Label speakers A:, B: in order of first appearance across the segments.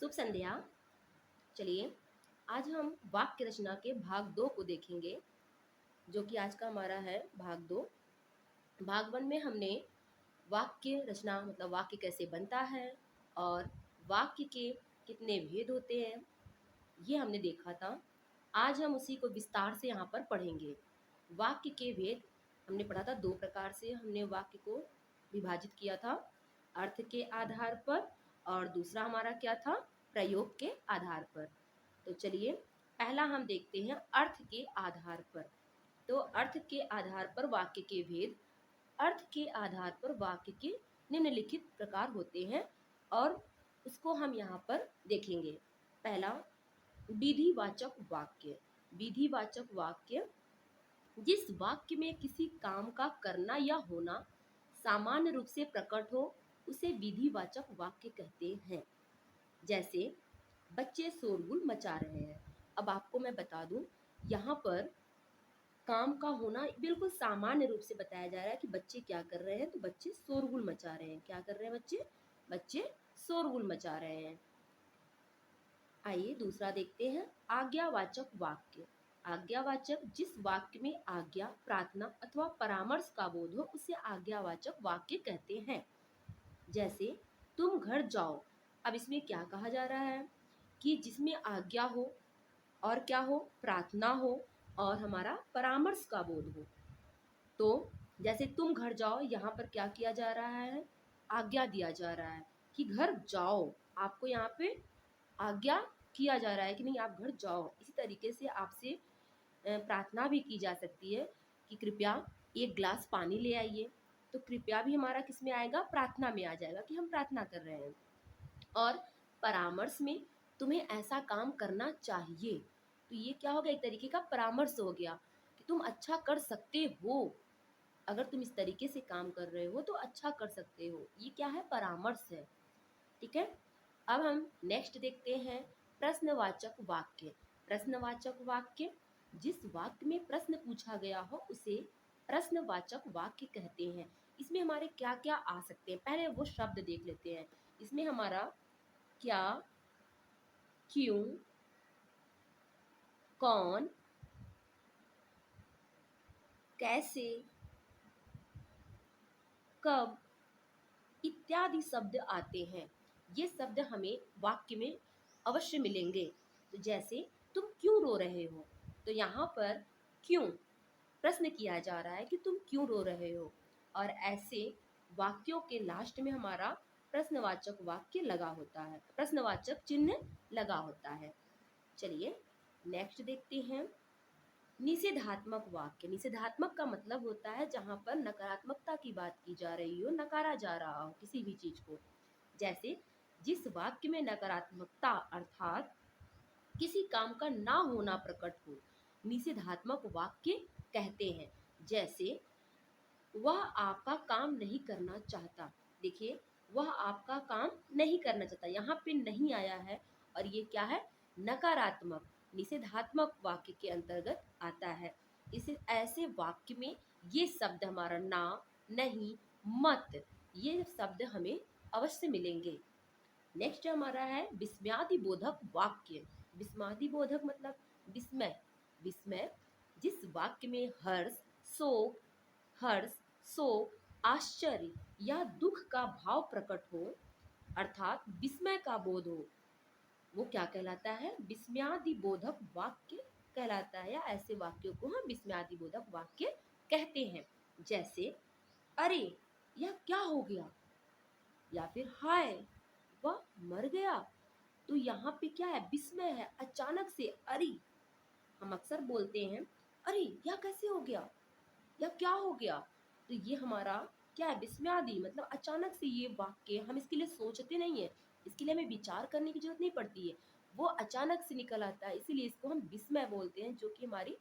A: शुभ संध्या। चलिए, आज हम वाक्य रचना के भाग 2 को देखेंगे, जो कि आज का हमारा है भाग 2। भाग 1 में हमने वाक्य रचना मतलब वाक्य कैसे बनता है और वाक्य के कितने भेद होते हैं, ये हमने देखा था। आज हम उसी को विस्तार से यहाँ पर पढ़ेंगे। वाक्य के भेद हमने पढ़ा था, 2 प्रकार से हमने वाक्य को विभाजित किया था, अर्थ के आधार पर और दूसरा हमारा क्या था, प्रयोग के आधार पर। तो चलिए, पहला हम देखते हैं अर्थ के आधार पर। तो अर्थ के आधार पर वाक्य के भेद। अर्थ के आधार पर वाक्य के निम्नलिखित प्रकार होते हैं और उसको हम यहाँ पर देखेंगे। पहला, विधिवाचक वाक्य। विधिवाचक वाक्य जिस वाक्य में किसी काम का करना या होना सामान्य रूप से प्रकट हो, उसे विधिवाचक वाक्य कहते हैं। जैसे बच्चे शोरगुल मचा रहे हैं। अब आपको मैं बता दूं, यहाँ पर काम का होना बिल्कुल सामान्य रूप से बताया जा रहा है कि बच्चे क्या कर रहे हैं, तो बच्चे शोरगुल मचा रहे हैं। क्या कर रहे हैं बच्चे? बच्चे शोरगुल मचा रहे हैं। आइए दूसरा देखते हैं, आज्ञावाचक वाक्य। आज्ञावाचक जिस वाक्य में आज्ञा, प्रार्थना अथवा परामर्श का बोध हो, उसे आज्ञावाचक वाक्य कहते हैं। जैसे तुम घर जाओ। अब इसमें क्या कहा जा रहा है कि जिसमें आज्ञा हो और क्या हो, प्रार्थना हो और हमारा परामर्श का बोध हो। तो जैसे तुम घर जाओ, यहाँ पर क्या किया जा रहा है, आज्ञा दिया जा रहा है कि घर जाओ। आपको यहाँ पे आज्ञा किया जा रहा है कि नहीं, आप घर जाओ। इसी तरीके से आपसे प्रार्थना भी की जा सकती है कि कृपया 1 गिलास पानी ले आइए। तो कृपया भी हमारा किस में आएगा, प्रार्थना में आ जाएगा कि हम प्रार्थना कर रहे हैं। और परामर्श में तुम्हें ऐसा काम करना चाहिए, तो ये क्या हो गया, एक तरीके का परामर्श हो गया कि तुम अच्छा कर सकते हो। अगर तुम इस तरीके से काम कर रहे हो तो अच्छा कर सकते हो। ये क्या है, परामर्श है। ठीक है। अब हम नेक्स्ट देखते हैं, प्रश्नवाचक वाक्य। प्रश्नवाचक वाक्य जिस वाक्य में प्रश्न पूछा गया हो, उसे प्रश्नवाचक वाक्य कहते हैं। इसमें हमारे क्या क्या आ सकते हैं, पहले वो शब्द देख लेते हैं। इसमें हमारा क्या, क्यों, कौन, कैसे, कब इत्यादि शब्द आते हैं। ये शब्द हमें वाक्य में अवश्य मिलेंगे। तो जैसे तुम क्यों रो रहे हो, तो यहाँ पर क्यों प्रश्न किया जा रहा है कि तुम क्यों रो रहे हो, और ऐसे वाक्यों के लास्ट में हमारा प्रश्नवाचक वाक्य लगा होता है, प्रश्नवाचक चिन्ह लगा होता है। चलिए नेक्स्ट देखते हैं, निषेधात्मक वाक्य। निषेधात्मक का मतलब होता है जहां पर नकारात्मकता की बात की जा रही हो, नकारा जा रहा हो किसी भी चीज को। जैसे जिस वाक्य में नकारात्मकता अर्थात किसी काम का ना होना प्रकट हो, निषेधात्मक वाक्य कहते हैं। जैसे वह आपका काम नहीं करना चाहता। देखिए, वह आपका काम नहीं करना चाहता, यहाँ पे नहीं आया है और ये क्या है, नकारात्मक निषेधात्मक वाक्य के अंतर्गत आता है। इस ऐसे वाक्य में ये शब्द हमारा ना, नहीं, मत, ये शब्द हमें अवश्य मिलेंगे। नेक्स्ट हमारा है विस्मयादिबोधक वाक्य। विस्मयादिबोधक मतलब विस्मय। विस्मय जिस वाक्य में हर्ष, शोक, आश्चर्य या दुख का भाव प्रकट हो, अर्थात विस्मय का बोध हो, वो क्या कहलाता है, विस्मयादिबोधक वाक्य कहलाता है, या ऐसे वाक्यों को हम विस्मयादिबोधक वाक्य कहते हैं। जैसे अरे यह क्या हो गया, या फिर हाय वह मर गया। तो यहाँ पे क्या है, विस्मय है, अचानक से अरे। हम अक्सर बोलते हैं अरे यह कैसे हो गया, या क्या हो गया। तो ये हमारा क्या है, विस्मयादि मतलब अचानक से। ये वाक्य हम इसके लिए सोचते नहीं है, इसके लिए हमें विचार करने की जरूरत नहीं पड़ती है, वो अचानक से निकल आता है, इसीलिए इसको हम विस्मय बोलते हैं, जो कि हमारी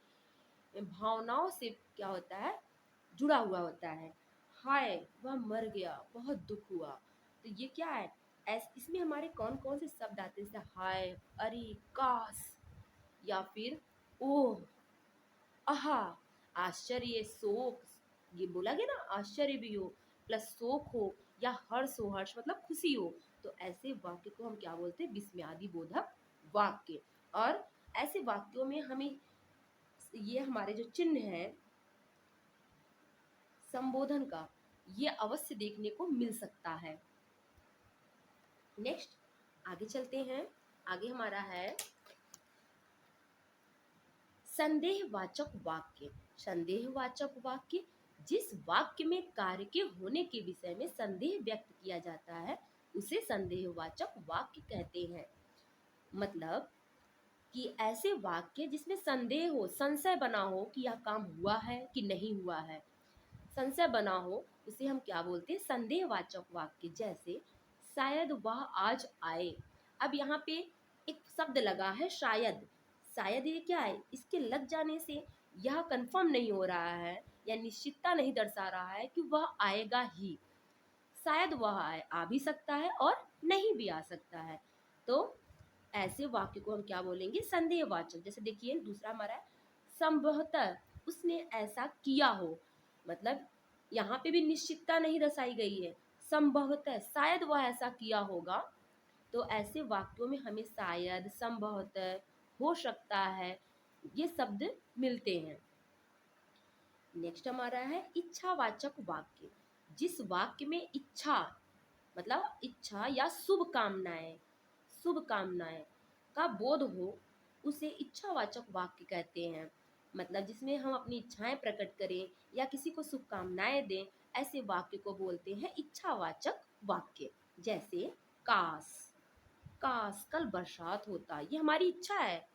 A: भावनाओं से क्या होता है, जुड़ा हुआ होता है। हाय वह मर गया, बहुत दुख हुआ। तो ये क्या है, इसमें हमारे कौन कौन से शब्द आते हैं, जैसे हाय, अरे, काश, या फिर ओह, आहा, आश्चर्य, शोक, ये बोला गया ना, आश्चर्य भी हो प्लस शोक हो, या हर्ष हो, हर्ष मतलब खुशी हो, तो ऐसे वाक्य को हम क्या बोलते हैं, विस्मयादि बोधक वाक्य। और ऐसे वाक्यों में हमें ये हमारे जो चिन्ह है संबोधन का, ये अवश्य देखने को मिल सकता है। नेक्स्ट आगे चलते हैं। आगे हमारा है संदेहवाचक वाक्य। संदेहवाचक वाक्य, जिस वाक्य में कार्य के होने के विषय में संदेह व्यक्त किया जाता है उसे संदेहवाचक वाक्य कहते हैं। मतलब कि ऐसे वाक्य जिसमें संदेह हो, संशय बना हो कि यह काम हुआ है कि नहीं हुआ है, संशय बना हो, उसे हम क्या बोलते हैं, संदेहवाचक वाक्य। जैसे शायद वह आज आए। अब यहाँ पे एक शब्द लगा है शायद। शायद ये क्या है, इसके लग जाने से यह कंफर्म नहीं हो रहा है या निश्चितता नहीं दर्शा रहा है कि वह आएगा ही। शायद वह आ भी सकता है और नहीं भी आ सकता है। तो ऐसे वाक्य को हम क्या बोलेंगे, संदेहवाचक। जैसे देखिए दूसरा हमारा है संभवतः उसने ऐसा किया हो। मतलब यहाँ पे भी निश्चितता नहीं दर्शाई गई है, संभवतः शायद वह ऐसा किया होगा। तो ऐसे वाक्यों में हमें शायद, संभवतः, हो सकता है, ये शब्द मिलते हैं। नेक्स्ट हमारा है इच्छावाचक वाक्य। जिस वाक्य में इच्छा, मतलब इच्छा या शुभ कामनाएं का बोध हो उसे इच्छावाचक वाक्य कहते हैं। मतलब जिसमें हम अपनी इच्छाएं प्रकट करें या किसी को शुभकामनाएं दें, ऐसे वाक्य को बोलते हैं इच्छावाचक वाक्य। जैसे काश, काश कल बरसात होता, ये हमारी इच्छा है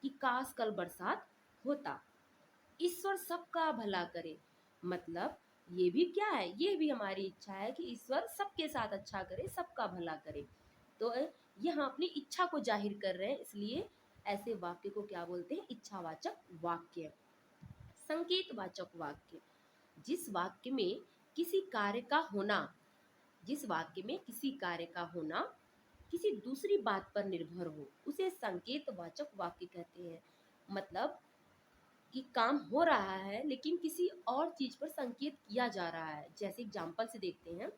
A: कि काश कल बरसात होता। ईश्वर सबका भला करे, मतलब ये भी क्या है, ये भी हमारी इच्छा है कि ईश्वर सबके साथ अच्छा करे, सबका भला करे। तो ये हम अपनी इच्छा को जाहिर कर रहे हैं, इसलिए ऐसे वाक्य को क्या बोलते हैं, इच्छावाचक वाक्य। संकेतवाचक वाक्य, जिस वाक्य में किसी कार्य का होना, जिस वाक्य में किसी कार्य का होना किसी दूसरी बात पर निर्भर हो उसे संकेतवाचक वाक्य कहते हैं। मतलब कि काम हो रहा है लेकिन किसी और चीज पर संकेत किया जा रहा है। जैसे एग्जाम्पल से देखते हैं,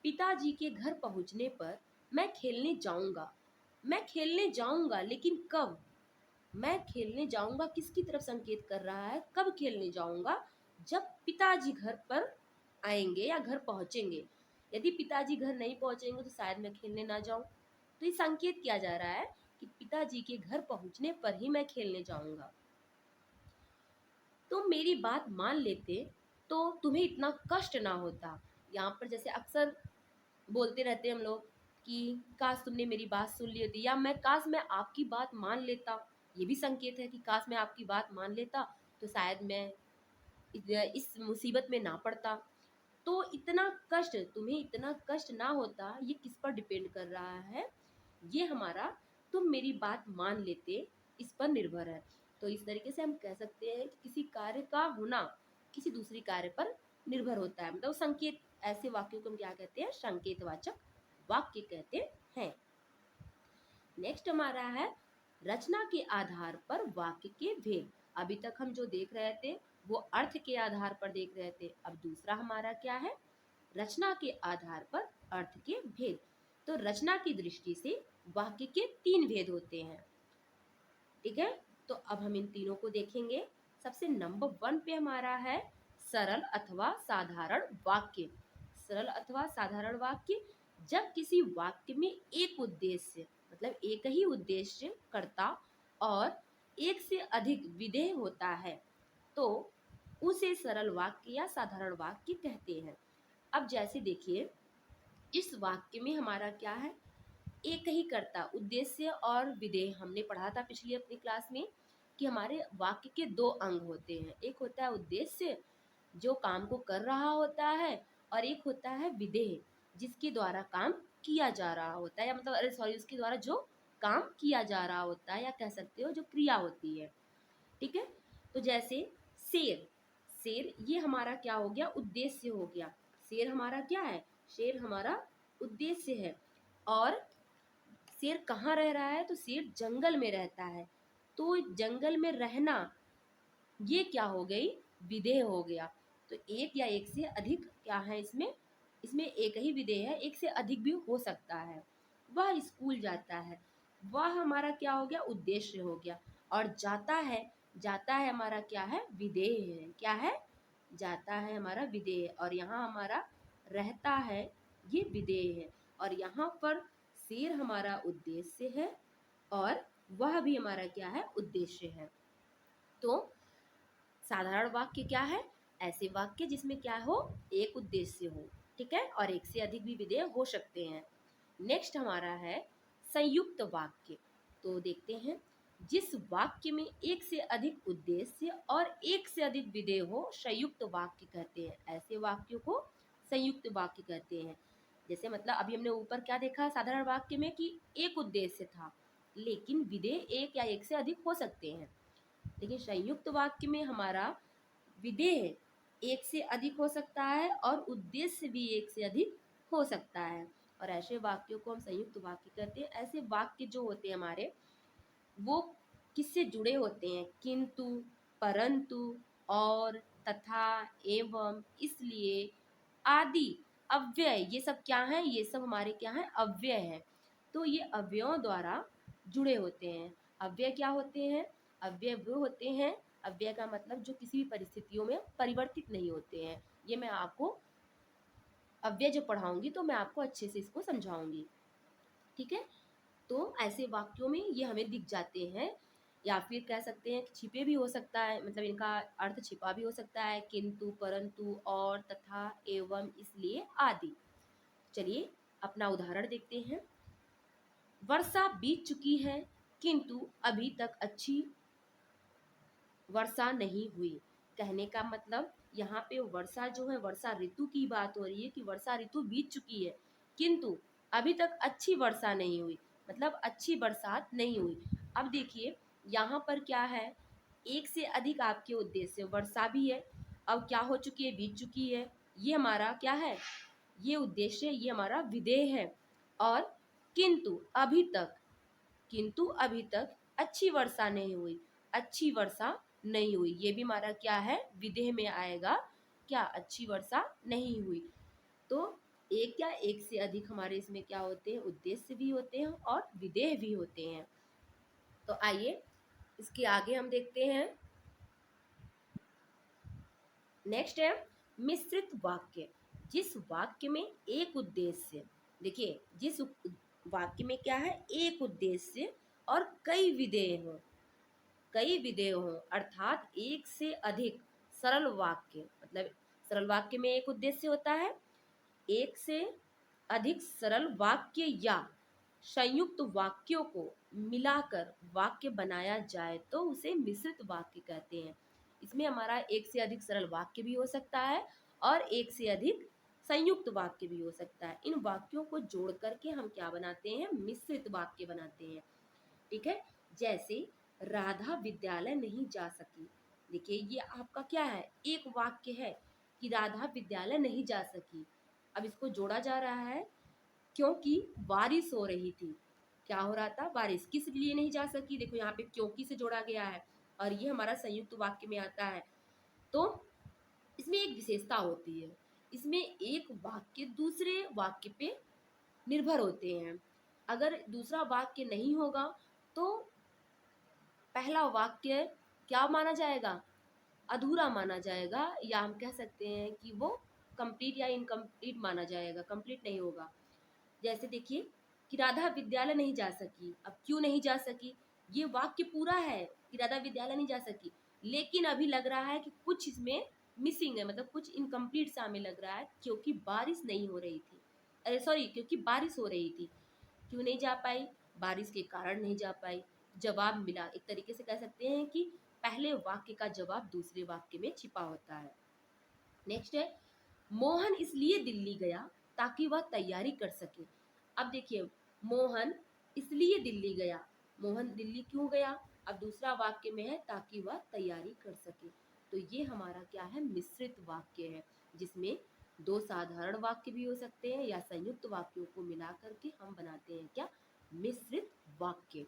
A: पिताजी के घर पहुंचने पर मैं खेलने जाऊंगा। मैं खेलने जाऊंगा लेकिन कब, मैं खेलने जाऊंगा किसकी तरफ संकेत कर रहा है, कब खेलने जाऊंगा, जब पिताजी घर पर आएंगे या घर पहुंचेंगे। यदि पिताजी घर नहीं पहुंचेंगे तो शायद मैं खेलने ना जाऊं। तो ये संकेत किया जा रहा है कि पिताजी के घर पहुंचने पर ही मैं खेलने जाऊंगा। तुम मेरी बात मान लेते तो तुम्हें इतना कष्ट ना होता। यहाँ पर जैसे अक्सर बोलते रहते हैं हम लोग कि काश तुमने मेरी बात सुन ली होती, या मैं काश मैं आपकी बात मान लेता। ये भी संकेत है कि काश मैं आपकी बात मान लेता तो शायद मैं इस मुसीबत में ना पड़ता। तो इतना कष्ट, तुम्हें इतना कष्ट ना होता, ये किस पर डिपेंड कर रहा है, ये हमारा तुम मेरी बात मान लेते इस पर निर्भर है। तो इस तरीके से हम कह सकते हैं कि किसी कार्य का होना किसी दूसरी कार्य पर निर्भर होता है। मतलब संकेत, ऐसे वाक्यों को हम क्या कहते हैं, संकेतवाचक वाक्य कहते हैं। नेक्स्ट हमारा है रचना के आधार पर वाक्य के भेद। अभी तक हम जो देख रहे थे वो अर्थ के आधार पर देख रहे थे, अब दूसरा हमारा क्या है, रचना के आधार पर अर्थ के भेद। तो रचना की दृष्टि से वाक्य के 3 भेद होते हैं। ठीक है, तो अब हम इन तीनों को देखेंगे। सबसे नंबर 1 पे हमारा है सरल अथवा साधारण वाक्य। सरल अथवा साधारण वाक्य, जब किसी वाक्य में एक उद्देश्य, मतलब एक ही उद्देश्य कर्ता और एक से अधिक विधेय होता है तो उसे सरल वाक्य या साधारण वाक्य कहते हैं। अब जैसे देखिए इस वाक्य में हमारा क्या है, एक ही कर्ता, उद्देश्य और विधेय। हमने पढ़ा था पिछली अपनी क्लास में कि हमारे वाक्य के 2 अंग होते हैं, एक होता है उद्देश्य जो काम को कर रहा होता है, और एक होता है विधेय जिसके द्वारा काम किया जा रहा होता है, या मतलब उसके द्वारा जो काम किया जा रहा होता है, या कह सकते हो जो क्रिया होती है। ठीक है, तो जैसे शेर, शेर ये हमारा क्या हो गया, उद्देश्य हो गया। शेर हमारा क्या है, शेर हमारा उद्देश्य है। और शेर कहाँ रह रहा है, तो शेर जंगल में रहता है। तो जंगल में रहना ये क्या हो गई, विधेय हो गया। तो एक या एक से अधिक क्या है इसमें, इसमें एक ही विधेय है, एक से अधिक भी हो सकता है। वह स्कूल जाता है, वह हमारा क्या हो गया, उद्देश्य हो गया। और जाता है हमारा क्या है, विधेय है। क्या है, जाता है हमारा विधेय, और यहाँ हमारा रहता है, ये विधेय है। और यहाँ पर शेर हमारा उद्देश्य है, और वह भी हमारा क्या है, उद्देश्य है। तो साधारण वाक्य क्या है, ऐसे वाक्य जिसमें क्या हो, एक उद्देश्य हो, ठीक है, और एक से अधिक भी विधेय हो सकते हैं। नेक्स्ट हमारा है संयुक्त वाक्य। तो देखते हैं, जिस वाक्य में एक से अधिक उद्देश्य और एक से अधिक विधेय हो, संयुक्त वाक्य कहते हैं। ऐसे वाक्यों को संयुक्त वाक्य कहते हैं। जैसे मतलब अभी हमने ऊपर क्या देखा साधारण वाक्य में, कि एक उद्देश्य था, लेकिन विधेय एक या एक से अधिक हो सकते हैं। लेकिन संयुक्त वाक्य में हमारा विधेय एक से अधिक हो सकता है और उद्देश्य भी एक से अधिक हो सकता है, और ऐसे वाक्यों को हम संयुक्त वाक्य कहते हैं। ऐसे वाक्य जो होते हैं हमारे, वो किससे जुड़े होते हैं, किंतु, परंतु, और, तथा, एवं, इसलिए, आदि, अव्यय, ये सब क्या है, ये सब हमारे क्या है, अव्यय है। तो ये अव्ययों द्वारा जुड़े होते हैं। अव्यय क्या होते हैं, अव्यय वो होते हैं, अव्यय का मतलब जो किसी भी परिस्थितियों में परिवर्तित नहीं होते हैं। ये मैं आपको अव्यय जो पढ़ाऊंगी तो मैं आपको अच्छे से इसको समझाऊंगी, ठीक है। तो ऐसे वाक्यों में ये हमें दिख जाते हैं, या फिर कह सकते हैं कि छिपे भी हो सकता है, मतलब इनका अर्थ छिपा भी हो सकता है, किंतु, परंतु, और, तथा, एवं, इसलिए, आदि। चलिए अपना उदाहरण देखते हैं। वर्षा बीत चुकी है, किंतु अभी तक अच्छी वर्षा नहीं हुई। कहने का मतलब यहाँ पे वर्षा जो है, वर्षा ऋतु की बात हो रही है, कि वर्षा ऋतु बीत चुकी है, किंतु अभी तक अच्छी वर्षा नहीं हुई, मतलब अच्छी बरसात नहीं हुई। अब देखिए यहाँ पर क्या है, एक से अधिक आपके उद्देश्य, वर्षा भी है, अब क्या हो चुकी है, बीत चुकी है, ये हमारा क्या है, ये उद्देश्य, ये हमारा विधेय है। और किंतु अभी तक, किंतु अभी तक अच्छी वर्षा नहीं हुई, अच्छी वर्षा नहीं हुई, ये भी हमारा क्या है, विधेय में आएगा, क्या, अच्छी वर्षा नहीं हुई। तो एक या एक से अधिक हमारे इसमें क्या होते हैं, उद्देश्य भी होते हैं और विधेय भी होते हैं। तो आइए इसके आगे हम देखते हैं। नेक्स्ट है मिश्रित वाक्य। जिस वाक्य में एक उद्देश्य, देखिए जिस वाक्य में क्या है, एक उद्देश्य और कई विधेय हो, कई विधेय हो, अर्थात एक से अधिक सरल वाक्य, मतलब सरल वाक्य में एक उद्देश्य होता है, एक से अधिक सरल वाक्य या संयुक्त वाक्यों को मिलाकर वाक्य बनाया जाए तो उसे मिश्रित वाक्य कहते हैं। इसमें हमारा एक से अधिक सरल वाक्य भी हो सकता है और एक से अधिक संयुक्त वाक्य भी हो सकता है। इन वाक्यों को जोड़ करके हम क्या बनाते हैं, मिश्रित वाक्य बनाते हैं, ठीक है। जैसे राधा विद्यालय नहीं जा सकी, देखिए ये आपका क्या है, एक वाक्य है कि राधा विद्यालय नहीं जा सकी। अब इसको जोड़ा जा रहा है क्योंकि बारिश हो रही थी। क्या हो रहा था, बारिश, किस लिए नहीं जा सकी, देखो यहाँ पे क्योंकि से जोड़ा गया है, और ये हमारा संयुक्त वाक्य में आता है। तो इसमें एक विशेषता होती है, इसमें एक वाक्य दूसरे वाक्य पे निर्भर होते हैं। अगर दूसरा वाक्य नहीं होगा तो पहला वाक्य क्या माना जाएगा, अधूरा माना जाएगा, या हम कह सकते हैं कि वो कंप्लीट या इनकम्प्लीट माना जाएगा, कंप्लीट नहीं होगा। जैसे देखिए कि राधा विद्यालय नहीं जा सकी, अब क्यों नहीं जा सकी, ये वाक्य पूरा है कि राधा विद्यालय नहीं जा सकी, लेकिन अभी लग रहा है कि कुछ इसमें मिसिंग है, मतलब कुछ इनकम्प्लीट सा हमें लग रहा है, क्योंकि बारिश नहीं हो रही थी, अरे सॉरी, क्योंकि बारिश हो रही थी। क्यों नहीं जा पाई, बारिश के कारण नहीं जा पाई। जवाब मिला, एक तरीके से कह सकते हैं कि पहले वाक्य का जवाब दूसरे वाक्य में छिपा होता है। नेक्स्ट है मोहन इसलिए दिल्ली गया ताकि वह तैयारी कर सके। अब देखिए मोहन इसलिए दिल्ली गया, मोहन दिल्ली क्यों गया, अब दूसरा वाक्य में है ताकि वह तैयारी कर सके। तो ये हमारा क्या है, मिश्रित वाक्य है, जिसमें दो साधारण वाक्य भी हो सकते हैं या संयुक्त वाक्यों को मिला करके हम बनाते हैं क्या, मिश्रित वाक्य।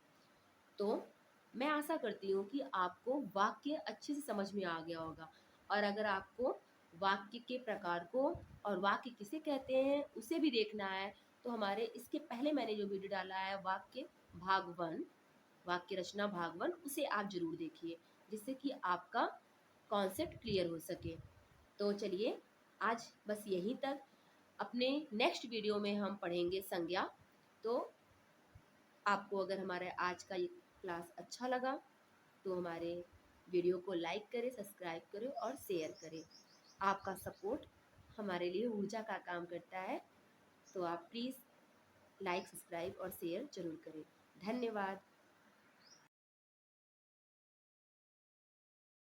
A: तो मैं आशा करती हूँ कि आपको वाक्य अच्छे से समझ में आ गया होगा, और अगर आपको वाक्य के प्रकार को और वाक्य किसे कहते हैं उसे भी देखना है, तो हमारे इसके पहले मैंने जो वीडियो डाला है वाक्य भाग 1, वाक्य रचना भाग 1, उसे आप जरूर देखिए, जिससे कि आपका कॉन्सेप्ट क्लियर हो सके। तो चलिए आज बस यहीं तक। अपने नेक्स्ट वीडियो में हम पढ़ेंगे संज्ञा। तो आपको अगर हमारे आज का ये क्लास अच्छा लगा तो हमारे वीडियो को लाइक करें, सब्सक्राइब करें और शेयर करें। आपका सपोर्ट हमारे लिए ऊर्जा का काम करता है, तो आप प्लीज़ लाइक, सब्सक्राइब और शेयर जरूर करें। धन्यवाद।